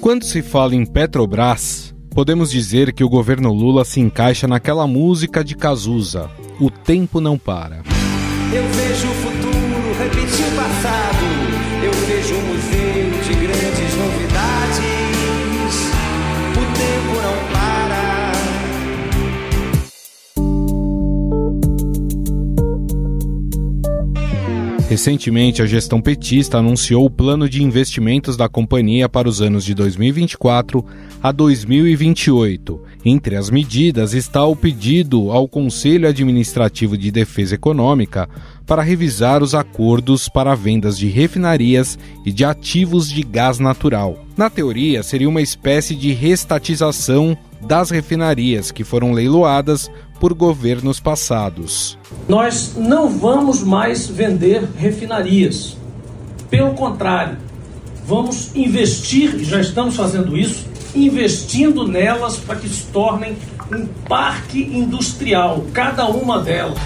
Quando se fala em Petrobras, podemos dizer que o governo Lula se encaixa naquela música de Cazuza, O Tempo Não Para. Eu vejo o futuro repetir o passado, eu vejo um museu de grandes novidades, o tempo não para. Recentemente, a gestão petista anunciou o plano de investimentos da companhia para os anos de 2024 a 2028. Entre as medidas está o pedido ao Conselho Administrativo de Defesa Econômica para revisar os acordos para vendas de refinarias e de ativos de gás natural. Na teoria, seria uma espécie de restatização das refinarias que foram leiloadas por governos passados. Nós não vamos mais vender refinarias. Pelo contrário, vamos investir, já estamos fazendo isso, investindo nelas para que se tornem um parque industrial, cada uma delas.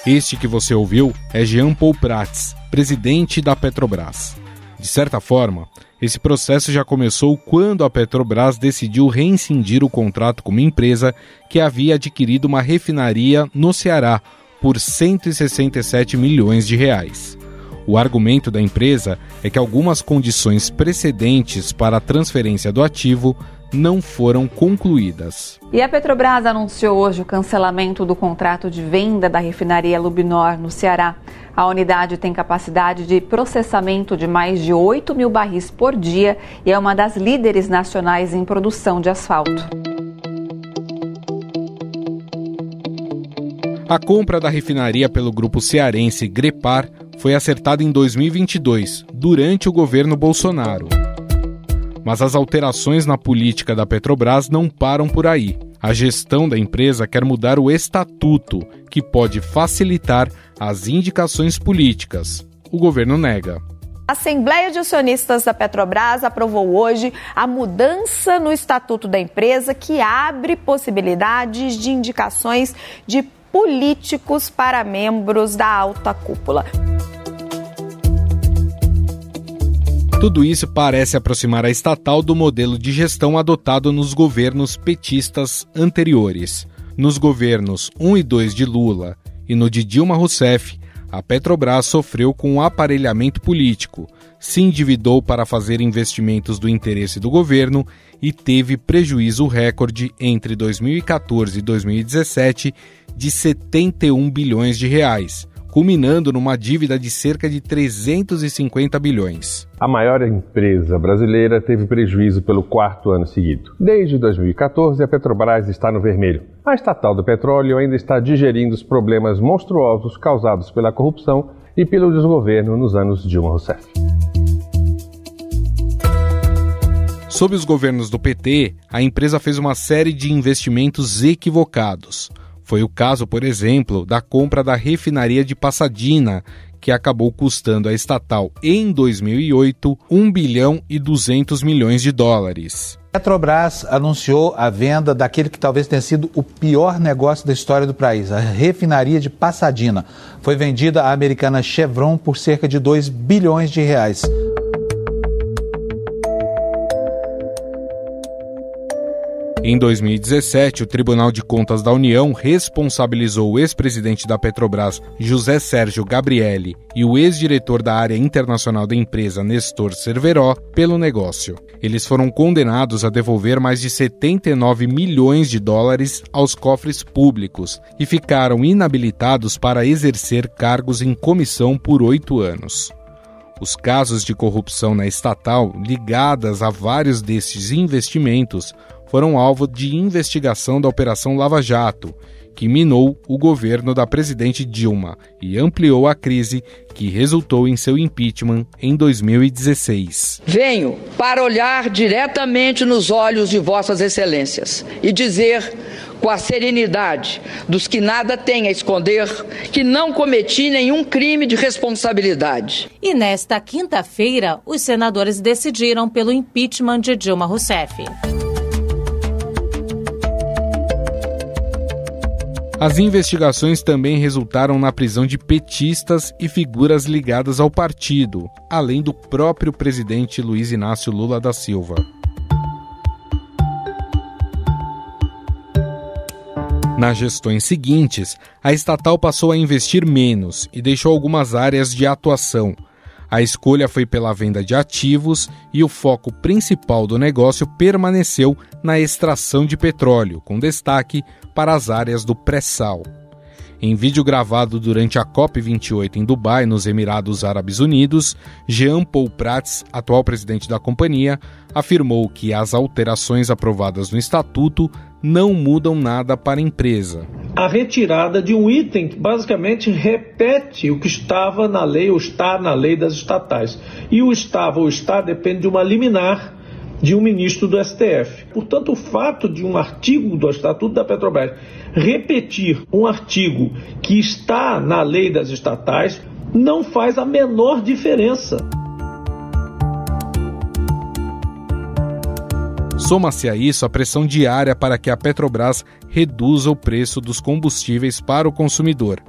Este que você ouviu é Jean Paul Prats, presidente da Petrobras. De certa forma, esse processo já começou quando a Petrobras decidiu rescindir o contrato com uma empresa que havia adquirido uma refinaria no Ceará por 167 milhões de reais. O argumento da empresa é que algumas condições precedentes para a transferência do ativo não foram concluídas. E a Petrobras anunciou hoje o cancelamento do contrato de venda da refinaria Lubnor no Ceará. A unidade tem capacidade de processamento de mais de 8 mil barris por dia e é uma das líderes nacionais em produção de asfalto. A compra da refinaria pelo grupo cearense Grepar foi acertada em 2022, durante o governo Bolsonaro. Mas as alterações na política da Petrobras não param por aí. A gestão da empresa quer mudar o estatuto, que pode facilitar as indicações políticas. O governo nega. A Assembleia de Acionistas da Petrobras aprovou hoje a mudança no estatuto da empresa que abre possibilidades de indicações de políticos para membros da alta cúpula. Tudo isso parece aproximar a estatal do modelo de gestão adotado nos governos petistas anteriores. Nos governos 1 e 2 de Lula e no de Dilma Rousseff, a Petrobras sofreu com um aparelhamento político, se endividou para fazer investimentos do interesse do governo e teve prejuízo recorde entre 2014 e 2017 de 71 bilhões de reais, culminando numa dívida de cerca de 350 bilhões. A maior empresa brasileira teve prejuízo pelo 4º ano seguido. Desde 2014, a Petrobras está no vermelho. A estatal do petróleo ainda está digerindo os problemas monstruosos causados pela corrupção e pelo desgoverno nos anos Dilma Rousseff. Sob os governos do PT, a empresa fez uma série de investimentos equivocados. Foi o caso, por exemplo, da compra da refinaria de Pasadena, que acabou custando à estatal, em 2008, 1 bilhão e 200 milhões de dólares. A Petrobras anunciou a venda daquele que talvez tenha sido o pior negócio da história do país, a refinaria de Pasadena. Foi vendida à americana Chevron por cerca de 2 bilhões de reais. Em 2017, o Tribunal de Contas da União responsabilizou o ex-presidente da Petrobras, José Sérgio Gabrielli, e o ex-diretor da área internacional da empresa, Nestor Cerveró, pelo negócio. Eles foram condenados a devolver mais de 79 milhões de dólares aos cofres públicos e ficaram inabilitados para exercer cargos em comissão por 8 anos. Os casos de corrupção na estatal, ligadas a vários destes investimentos, foram alvo de investigação da Operação Lava Jato, que minou o governo da presidente Dilma e ampliou a crise que resultou em seu impeachment em 2016. Venho para olhar diretamente nos olhos de vossas excelências e dizer com a serenidade dos que nada têm a esconder que não cometi nenhum crime de responsabilidade. E nesta quinta-feira, os senadores decidiram pelo impeachment de Dilma Rousseff. As investigações também resultaram na prisão de petistas e figuras ligadas ao partido, além do próprio presidente Luiz Inácio Lula da Silva. Nas gestões seguintes, a estatal passou a investir menos e deixou algumas áreas de atuação. A escolha foi pela venda de ativos e o foco principal do negócio permaneceu na extração de petróleo, com destaque para as áreas do pré-sal. Em vídeo gravado durante a COP28 em Dubai, nos Emirados Árabes Unidos, Jean Paul Prats, atual presidente da companhia, afirmou que as alterações aprovadas no estatuto não mudam nada para a empresa. A retirada de um item que basicamente repete o que estava na lei ou está na lei das estatais. E o estava ou está depende de uma liminar de um ministro do STF. Portanto, o fato de um artigo do Estatuto da Petrobras repetir um artigo que está na lei das estatais não faz a menor diferença. Soma-se a isso a pressão diária para que a Petrobras reduza o preço dos combustíveis para o consumidor.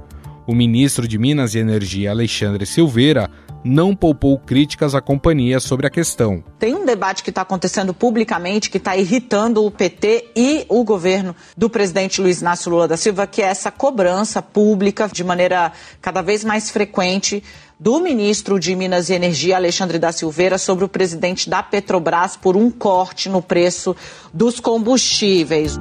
O ministro de Minas e Energia, Alexandre Silveira, não poupou críticas à companhia sobre a questão. Tem um debate que está acontecendo publicamente, que está irritando o PT e o governo do presidente Luiz Inácio Lula da Silva, que é essa cobrança pública de maneira cada vez mais frequente do ministro de Minas e Energia, Alexandre da Silveira, sobre o presidente da Petrobras por um corte no preço dos combustíveis.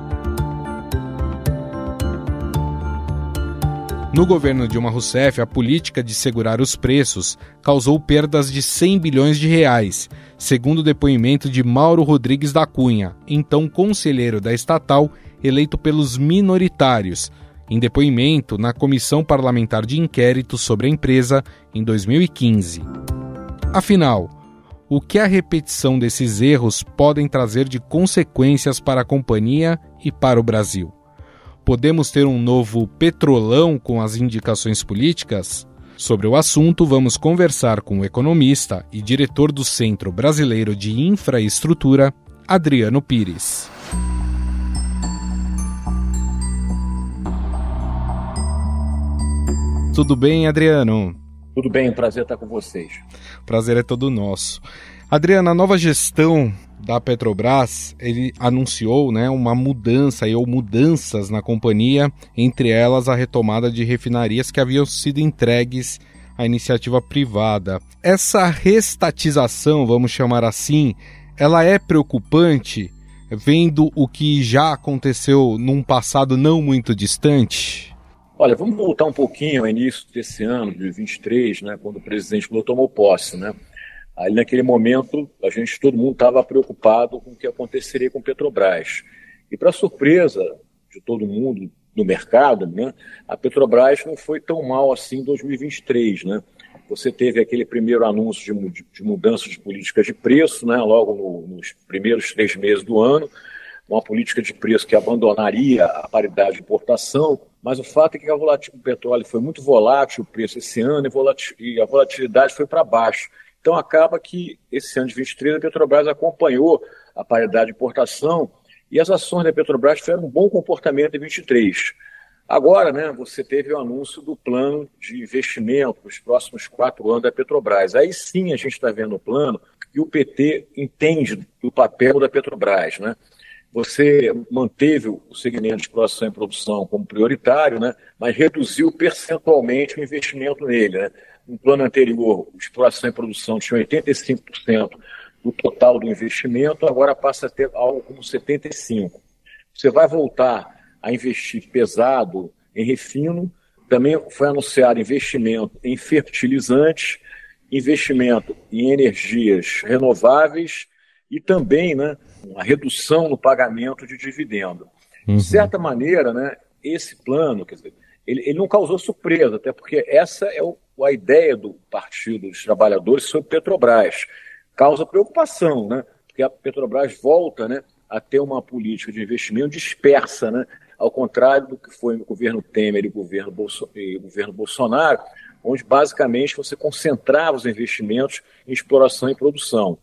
No governo Dilma Rousseff, a política de segurar os preços causou perdas de 100 bilhões de reais, segundo o depoimento de Mauro Rodrigues da Cunha, então conselheiro da estatal, eleito pelos minoritários, em depoimento na Comissão Parlamentar de Inquérito sobre a empresa em 2015. Afinal, o que a repetição desses erros podem trazer de consequências para a companhia e para o Brasil? Podemos ter um novo petrolão com as indicações políticas? Sobre o assunto, vamos conversar com o economista e diretor do Centro Brasileiro de Infraestrutura, Adriano Pires. Tudo bem, Adriano? Tudo bem, prazer estar com vocês. Prazer é todo nosso. Adriano, a nova gestão da Petrobras, ele anunciou, uma mudança ou mudanças na companhia, entre elas a retomada de refinarias que haviam sido entregues à iniciativa privada. Essa restatização, vamos chamar assim, ela é preocupante, vendo o que já aconteceu num passado não muito distante? Olha, vamos voltar um pouquinho ao início desse ano, de 2023, quando o presidente Lula tomou posse, Ali naquele momento, todo mundo estava preocupado com o que aconteceria com Petrobras. E para surpresa de todo mundo no mercado, a Petrobras não foi tão mal assim em 2023, Você teve aquele primeiro anúncio de mudança de política de preço, logo nos primeiros 3 meses do ano, uma política de preço que abandonaria a paridade de importação, mas o fato é que o petróleo foi muito volátil, o preço esse ano, e a volatilidade foi para baixo. Então acaba que esse ano de 2023 a Petrobras acompanhou a paridade de importação e as ações da Petrobras tiveram um bom comportamento em 2023. Agora, você teve o anúncio do plano de investimento para os próximos 4 anos da Petrobras. Aí sim a gente está vendo o plano e o PT entende do papel da Petrobras, Você manteve o segmento de exploração e produção como prioritário, mas reduziu percentualmente o investimento nele, No plano anterior, exploração e produção tinham 85% do total do investimento, agora passa a ter algo como 75%. Você vai voltar a investir pesado em refino, também foi anunciado investimento em fertilizantes, investimento em energias renováveis e também a redução no pagamento de dividendo. De certa maneira, esse plano, ele não causou surpresa, até porque essa é a ideia do Partido dos Trabalhadores sobre Petrobras. Causa preocupação, porque a Petrobras volta a ter uma política de investimento dispersa, ao contrário do que foi no governo Temer e governo Bolsonaro, onde basicamente você concentrava os investimentos em exploração e produção.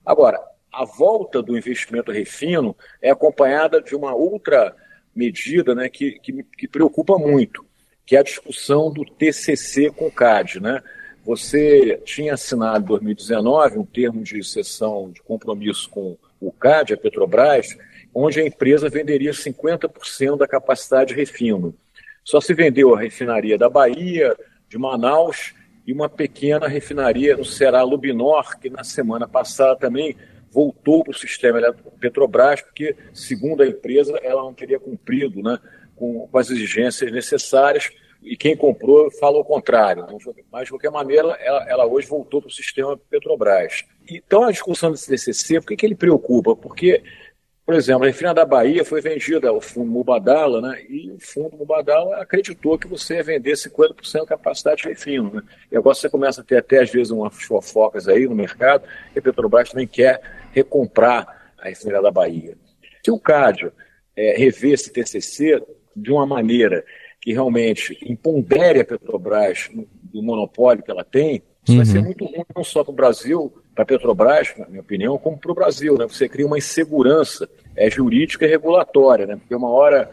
Agora, a volta do investimento refino é acompanhada de uma outra medida, né, que preocupa muito, que é a discussão do TCC com o CAD, né? Você tinha assinado em 2019 um termo de cessão de compromisso com o CAD, a Petrobras, onde a empresa venderia 50% da capacidade de refino. Só se vendeu a refinaria da Bahia, de Manaus, e uma pequena refinaria no Ceará, Lubinor, que na semana passada também voltou para o sistema Petrobras, porque, segundo a empresa, ela não teria cumprido, né, com as exigências necessárias, e quem comprou fala o contrário. Mas, de qualquer maneira, ela hoje voltou para o sistema Petrobras. Então, a discussão desse TCC, por que ele preocupa? Porque, por exemplo, a refinaria da Bahia foi vendida ao fundo Mubadala, né, e o fundo Mubadala acreditou que você ia vender 50% da capacidade de refino. Né, e agora você começa a ter até, às vezes, umas fofocas aí no mercado, e a Petrobras também quer recomprar a refinaria da Bahia. Se o CAD rever esse TCC de uma maneira que realmente impondere a Petrobras do monopólio que ela tem, isso vai ser muito ruim não só para o Brasil, para a Petrobras, na minha opinião, como para o Brasil. Né? Você cria uma insegurança jurídica e regulatória, né? Porque uma hora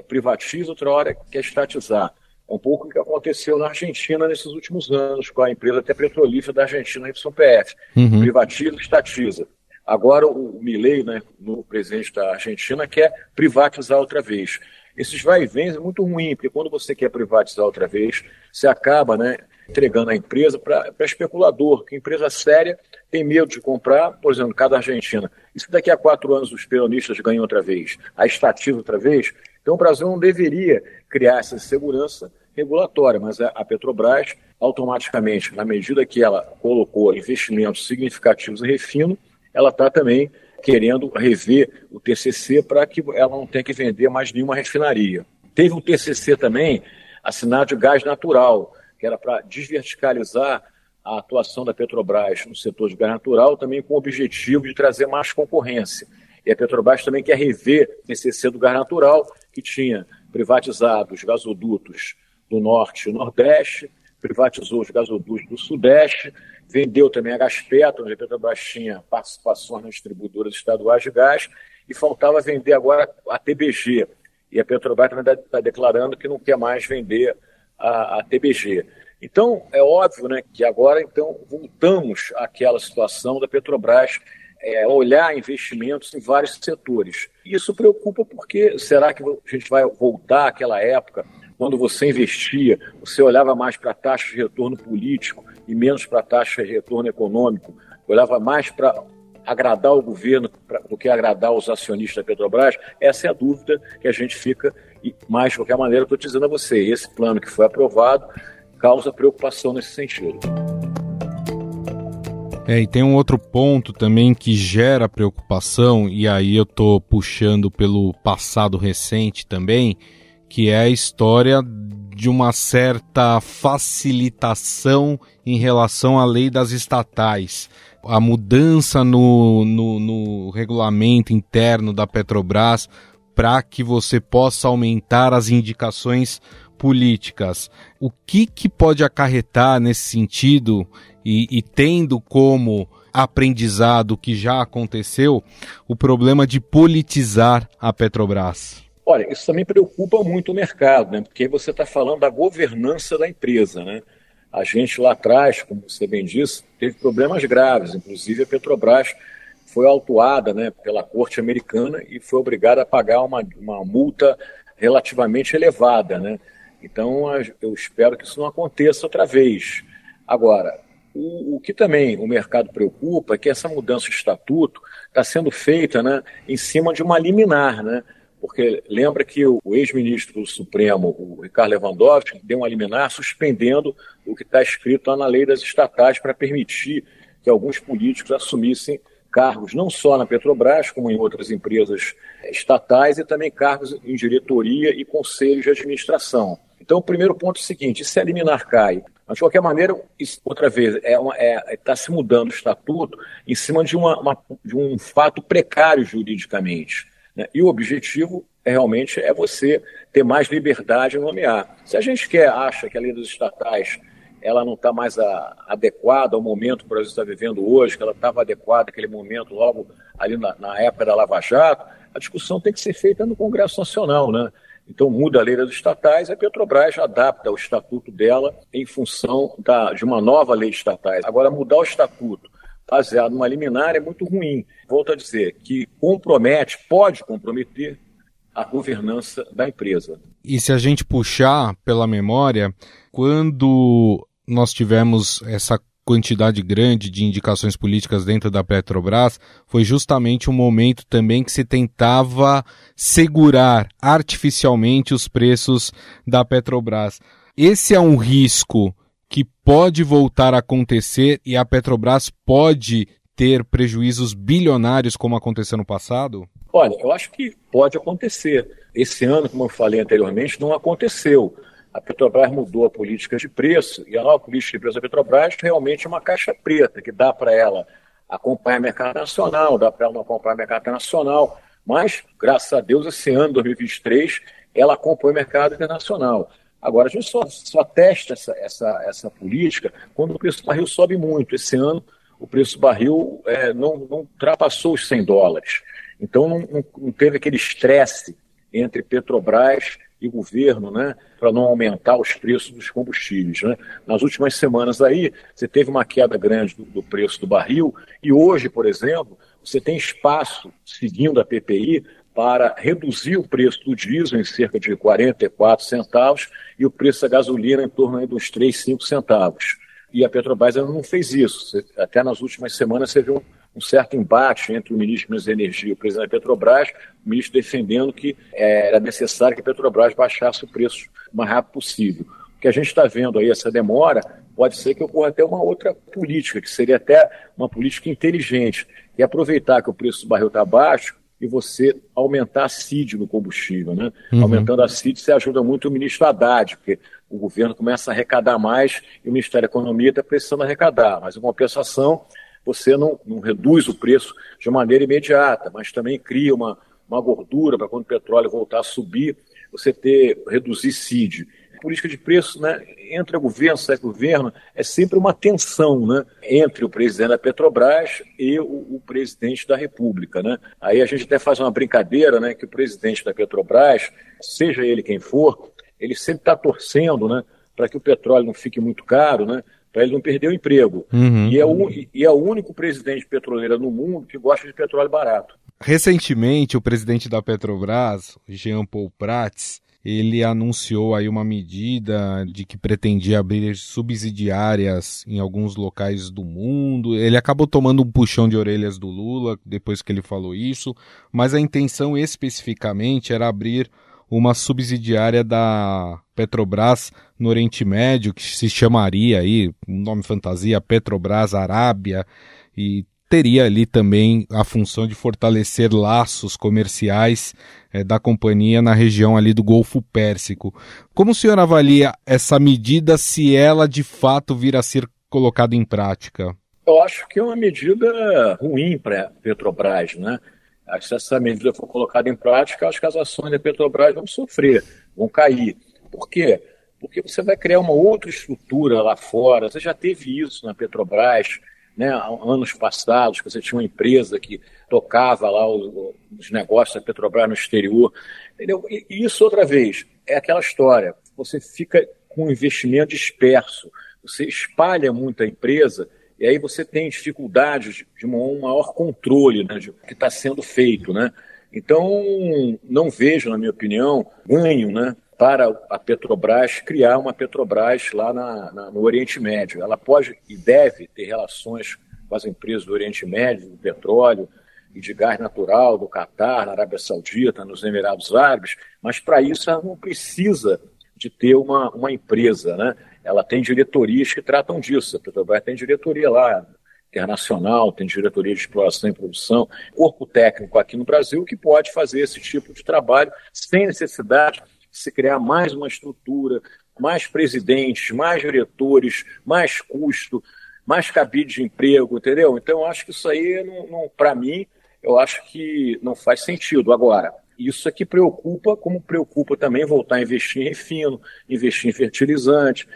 privatiza, outra hora quer estatizar. É um pouco o que aconteceu na Argentina nesses últimos anos, com a empresa até petrolífera da Argentina, a YPF. Privatiza, estatiza. Agora o Milei, né, o presidente da Argentina, quer privatizar outra vez. Esses vai e vem é muito ruim, porque quando você quer privatizar outra vez, você acaba, né, entregando a empresa para especulador, que empresa séria tem medo de comprar, por exemplo, cada Argentina. E se daqui a 4 anos os peronistas ganham outra vez, a estatiza outra vez, então o Brasil não deveria criar essa segurança regulatória, mas a Petrobras, automaticamente, na medida que ela colocou investimentos significativos em refino, ela está também querendo rever o TCC para que ela não tenha que vender mais nenhuma refinaria. Teve um TCC também assinado de gás natural, que era para desverticalizar a atuação da Petrobras no setor de gás natural, também com o objetivo de trazer mais concorrência. E a Petrobras também quer rever o TCC do gás natural, que tinha privatizado os gasodutos do Norte e Nordeste, privatizou os gasodutos do Sudeste, vendeu também a Gaspetro, onde a Petrobras tinha participações nas distribuidoras estaduais de gás, e faltava vender agora a TBG. E a Petrobras também está declarando que não quer mais vender a TBG. Então, é óbvio, né, que agora então, voltamos àquela situação da Petrobras olhar investimentos em vários setores. Isso preocupa porque será que a gente vai voltar àquela época, quando você investia, você olhava mais para a taxa de retorno político e menos para a taxa de retorno econômico, olhava mais para agradar o governo do que agradar os acionistas da Petrobras? Essa é a dúvida que a gente fica, mas de qualquer maneira, estou dizendo a você, esse plano que foi aprovado causa preocupação nesse sentido. E tem um outro ponto também que gera preocupação, e aí eu estou puxando pelo passado recente também, que é a história de uma certa facilitação em relação à lei das estatais. A mudança no regulamento interno da Petrobras para que você possa aumentar as indicações políticas. O que pode acarretar nesse sentido e tendo como aprendizado que já aconteceu o problema de politizar a Petrobras? Olha, isso também preocupa muito o mercado, né? Porque você está falando da governança da empresa, né? A gente lá atrás, como você bem disse, teve problemas graves, inclusive a Petrobras foi autuada, né, pela Corte Americana e foi obrigada a pagar uma multa relativamente elevada, né? Então, eu espero que isso não aconteça outra vez. Agora, o que também o mercado preocupa é que essa mudança de estatuto está sendo feita, né, em cima de uma liminar, né? Porque lembra que o ex-ministro do Supremo, o Ricardo Lewandowski, deu uma liminar suspendendo o que está escrito lá na lei das estatais para permitir que alguns políticos assumissem cargos não só na Petrobras, como em outras empresas estatais, e também cargos em diretoria e conselhos de administração. Então, o primeiro ponto é o seguinte: se a liminar cai, mas de qualquer maneira, isso, outra vez, está se mudando o estatuto em cima de um fato precário juridicamente, né? E o objetivo realmente é você ter mais liberdade em nomear. Se a gente acha que a lei das estatais ela não está mais adequada ao momento que o Brasil está vivendo hoje, que ela estava adequada àquele momento logo ali na época da Lava Jato, a discussão tem que ser feita no Congresso Nacional, né? Então muda a lei das estatais, a Petrobras adapta o estatuto dela em função de uma nova lei de estatais. Agora, mudar o estatuto baseado numa liminar é muito ruim. Volto a dizer que pode comprometer a governança da empresa. E se a gente puxar pela memória, quando nós tivemos essa quantidade grande de indicações políticas dentro da Petrobras, foi justamente um momento também que se tentava segurar artificialmente os preços da Petrobras. Esse é um risco que pode voltar a acontecer e a Petrobras pode ter prejuízos bilionários como aconteceu no passado? Olha, eu acho que pode acontecer. Esse ano, como eu falei anteriormente, não aconteceu. A Petrobras mudou a política de preço e a nova política de preço da Petrobras realmente é uma caixa preta, que dá para ela acompanhar o mercado nacional, dá para ela não acompanhar o mercado internacional, mas, graças a Deus, esse ano, 2023, ela acompanha o mercado internacional. Agora, a gente só testa essa política quando o preço do barril sobe muito. Esse ano, o preço do barril não ultrapassou os $100. Então, não teve aquele estresse entre Petrobras e governo, né, para não aumentar os preços dos combustíveis, né? Nas últimas semanas aí, você teve uma queda grande do preço do barril e hoje, por exemplo, você tem espaço, seguindo a PPI, para reduzir o preço do diesel em cerca de 44 centavos e o preço da gasolina em torno aí dos 3,5 centavos. E a Petrobras ainda não fez isso. Até nas últimas semanas você viu um certo embate entre o ministro da Energia e o presidente da Petrobras, o ministro defendendo que era necessário que a Petrobras baixasse o preço o mais rápido possível. O que a gente está vendo aí, essa demora, pode ser que ocorra até uma outra política, que seria até uma política inteligente, que é aproveitar que o preço do barril está baixo e você aumentar a CID no combustível, né? Aumentando a CID, você ajuda muito o ministro Haddad, porque o governo começa a arrecadar mais e o Ministério da Economia está precisando arrecadar, mas em compensação você não reduz o preço de maneira imediata, mas também cria uma gordura para quando o petróleo voltar a subir, você reduzir CID. A política de preço, né, entre o governo e o governo, é sempre uma tensão, né, entre o presidente da Petrobras e o presidente da República, né? Aí a gente até faz uma brincadeira, né, que o presidente da Petrobras, seja ele quem for, ele sempre está torcendo, né, para que o petróleo não fique muito caro, né, para ele não perder o emprego. E é o único presidente petroleiro no mundo que gosta de petróleo barato. Recentemente, o presidente da Petrobras, Jean Paul Prats, ele anunciou aí uma medida de que pretendia abrir subsidiárias em alguns locais do mundo. Ele acabou tomando um puxão de orelhas do Lula depois que ele falou isso, mas a intenção especificamente era abrir uma subsidiária da Petrobras no Oriente Médio, que se chamaria aí, um nome fantasia, Petrobras Arábia, e teria ali também a função de fortalecer laços comerciais da companhia na região ali do Golfo Pérsico. Como o senhor avalia essa medida, se ela de fato vir a ser colocada em prática? Eu acho que é uma medida ruim para a Petrobras, né? Se essa medida for colocada em prática, acho que as ações da Petrobras vão sofrer, vão cair. Por quê? Porque você vai criar uma outra estrutura lá fora. Você já teve isso na Petrobras, né? Anos passados, que você tinha uma empresa que tocava lá os negócios da Petrobras no exterior. Entendeu? E isso, outra vez, é aquela história. Você fica com um investimento disperso, você espalha muito a empresa, e aí você tem dificuldade de um maior controle, né, do que está sendo feito, né? Então, não vejo, na minha opinião, ganho, né, para a Petrobras criar uma Petrobras lá no Oriente Médio. Ela pode e deve ter relações com as empresas do Oriente Médio, do petróleo e de gás natural, do Catar, na Arábia Saudita, nos Emirados Árabes, mas para isso ela não precisa de ter uma empresa, né? Ela tem diretorias que tratam disso. A Petrobras tem diretoria lá, internacional, tem diretoria de exploração e produção, corpo técnico aqui no Brasil que pode fazer esse tipo de trabalho sem necessidade de se criar mais uma estrutura, mais presidentes, mais diretores, mais custo, mais cabide de emprego, entendeu? Então, eu acho que isso aí, para mim, eu acho que não faz sentido. Agora, isso aqui preocupa, como preocupa também voltar a investir em refino, investir em fertilizante.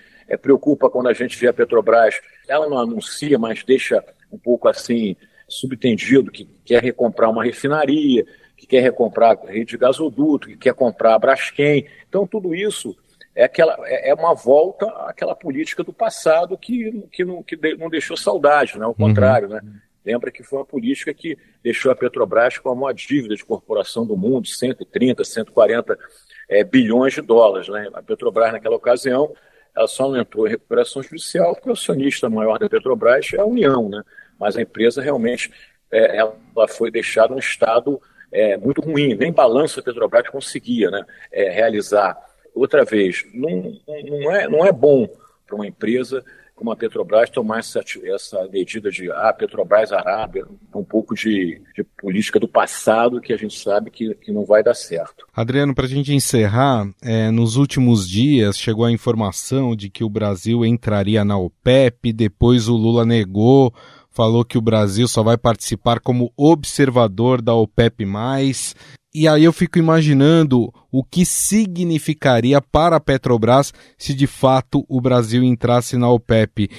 Preocupa quando a gente vê a Petrobras, ela não anuncia, mas deixa um pouco assim, subtendido, que quer recomprar uma refinaria, que quer recomprar a rede de gasoduto, que quer comprar a Braskem. Então, tudo isso é uma volta àquela política do passado que não deixou saudade, né? Ao contrário, né? Lembra que foi uma política que deixou a Petrobras com a maior dívida de corporação do mundo, 130, 140 bilhões de dólares, né? A Petrobras, naquela ocasião, ela só não entrou em recuperação judicial porque o acionista maior da Petrobras é a União, né? Mas a empresa realmente ela foi deixada em um estado muito ruim, nem balanço a Petrobras conseguia, né, realizar. Outra vez, não é bom para uma empresa como a Petrobras tomar essa medida de Petrobras Arábia, um pouco de política do passado que a gente sabe que não vai dar certo. Adriano, para a gente encerrar, nos últimos dias chegou a informação de que o Brasil entraria na OPEP, depois o Lula negou, falou que o Brasil só vai participar como observador da OPEP+. E aí eu fico imaginando o que significaria para a Petrobras se de fato o Brasil entrasse na OPEP.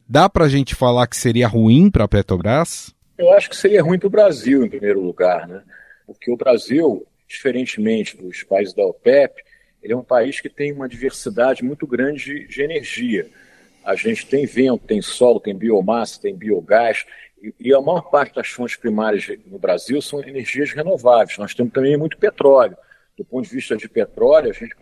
Dá para a gente falar que seria ruim para a Petrobras? Eu acho que seria ruim para o Brasil, em primeiro lugar, né? Porque o Brasil, diferentemente dos países da OPEP, ele é um país que tem uma diversidade muito grande de energia. A gente tem vento, tem sol, tem biomassa, tem biogás, e a maior parte das fontes primárias no Brasil são energias renováveis. Nós temos também muito petróleo. Do ponto de vista de petróleo, a gente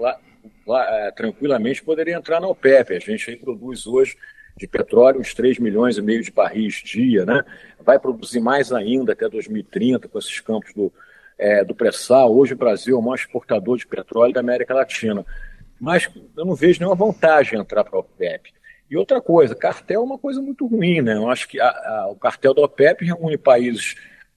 tranquilamente poderia entrar na OPEP. A gente aí produz hoje de petróleo uns 3,5 milhões de barris dia, né? Vai produzir mais ainda até 2030 com esses campos do pré-sal. Hoje o Brasil é o maior exportador de petróleo da América Latina. Mas eu não vejo nenhuma vantagem em entrar para a OPEP. E outra coisa, cartel é uma coisa muito ruim, né? Eu acho que o cartel da OPEP reúne países,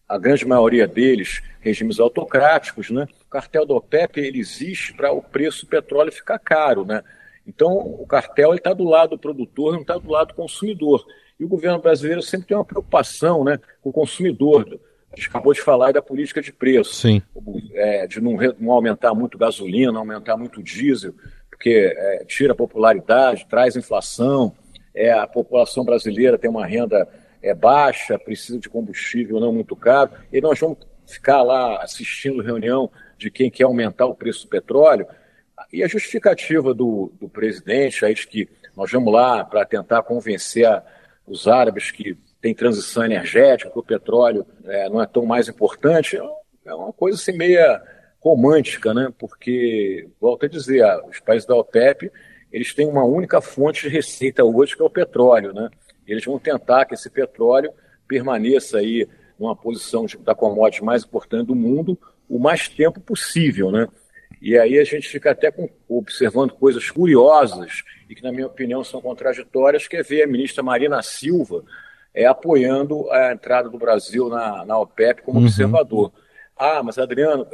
a grande maioria deles, regimes autocráticos, né? O cartel da OPEP, ele existe para o preço do petróleo ficar caro, né? Então, o cartel está do lado do produtor, não está do lado do consumidor. E o governo brasileiro sempre tem uma preocupação, né, com o consumidor. A gente acabou de falar da política de preço. Sim. De não aumentar muito gasolina, não aumentar muito diesel, porque tira a popularidade, traz inflação, a população brasileira tem uma renda baixa, precisa de combustível não muito caro, e nós vamos ficar lá assistindo reunião de quem quer aumentar o preço do petróleo. E a justificativa do presidente aí de que nós vamos lá para tentar convencer os árabes que tem transição energética, que o petróleo não é tão mais importante, é uma coisa assim meia romântica, né? Porque, volto a dizer, os países da OPEP, eles têm uma única fonte de receita hoje, que é o petróleo, né? Eles vão tentar que esse petróleo permaneça aí numa posição da commodity mais importante do mundo o mais tempo possível, né? E aí a gente fica até observando coisas curiosas e que, na minha opinião, são contraditórias, que é ver a ministra Marina Silva apoiando a entrada do Brasil na OPEP como observador. Mas Adriano,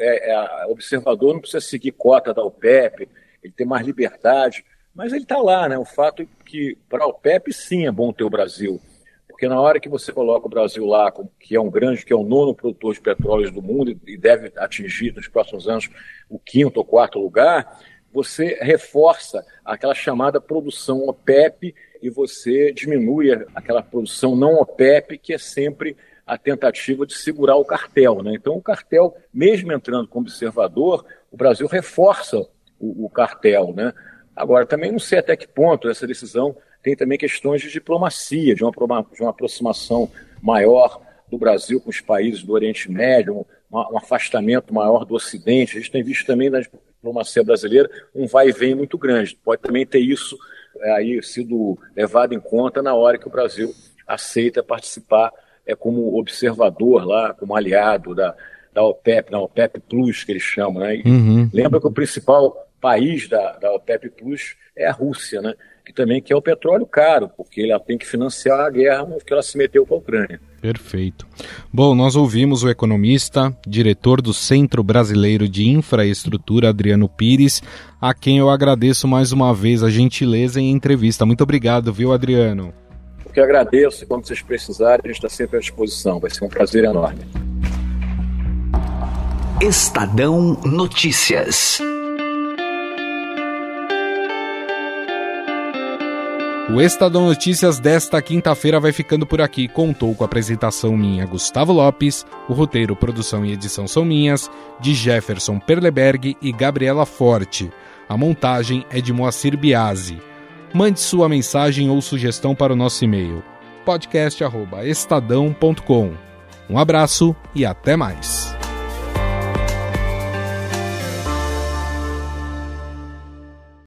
observador não precisa seguir cota da OPEP, ele tem mais liberdade, mas ele está lá, né? O fato é que para a OPEP sim é bom ter o Brasil, porque na hora que você coloca o Brasil lá, que é o 9º produtor de petróleo do mundo e deve atingir nos próximos anos o 5º ou 4º lugar, você reforça aquela chamada produção OPEP e você diminui aquela produção não OPEP, que é sempre a tentativa de segurar o cartel, né? Então o cartel, mesmo entrando como observador, o Brasil reforça o cartel, né? Agora, também não sei até que ponto essa decisão tem também questões de diplomacia, de uma aproximação maior do Brasil com os países do Oriente Médio, um afastamento maior do Ocidente. A gente tem visto também na diplomacia brasileira um vai e vem muito grande. Pode também ter isso aí sido levado em conta na hora que o Brasil aceita participar como observador lá, como aliado da OPEP, na OPEP Plus, que eles chamam, né? Lembra que o principal país da OPEP Plus é a Rússia, né? Que também quer o petróleo caro, porque ela tem que financiar a guerra que ela se meteu com a Ucrânia. Perfeito. Bom, nós ouvimos o economista, diretor do Centro Brasileiro de Infraestrutura, Adriano Pires, a quem eu agradeço mais uma vez a gentileza em entrevista. Muito obrigado, viu, Adriano? Eu que agradeço, e quando vocês precisarem, a gente está sempre à disposição. Vai ser um prazer enorme. Estadão Notícias. O Estadão Notícias desta quinta-feira vai ficando por aqui. Contou com a apresentação minha, Gustavo Lopes. O roteiro, produção e edição são minhas, de Jefferson Perleberg e Gabriela Forte. A montagem é de Moacir Biasi. Mande sua mensagem ou sugestão para o nosso e-mail, podcast@estadão.com. Um abraço e até mais.